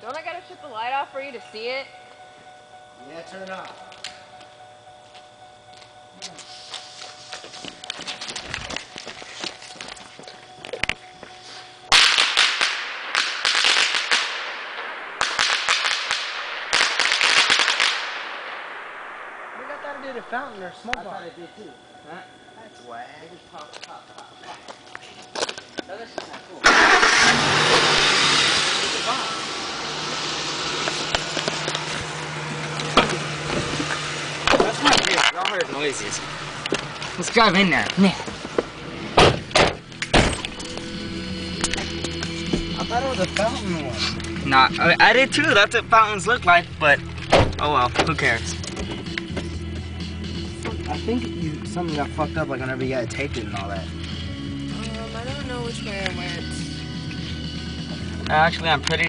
Don't I gotta shut the light off for you to see it? Yeah, turn it off. What got that to do with a fountain or a smoke bomb? I thought it did too. Huh? That's why I just pop. No, that's just not cool. It's a bomb. That's not real. Y'all heard noises. Let's drive in there. Man. I thought it was a fountain one. Nah, I did too. That's what fountains look like, but oh well, who cares? I think something got fucked up, like whenever you got taped it and all that. I don't know which way I went. Actually, I'm pretty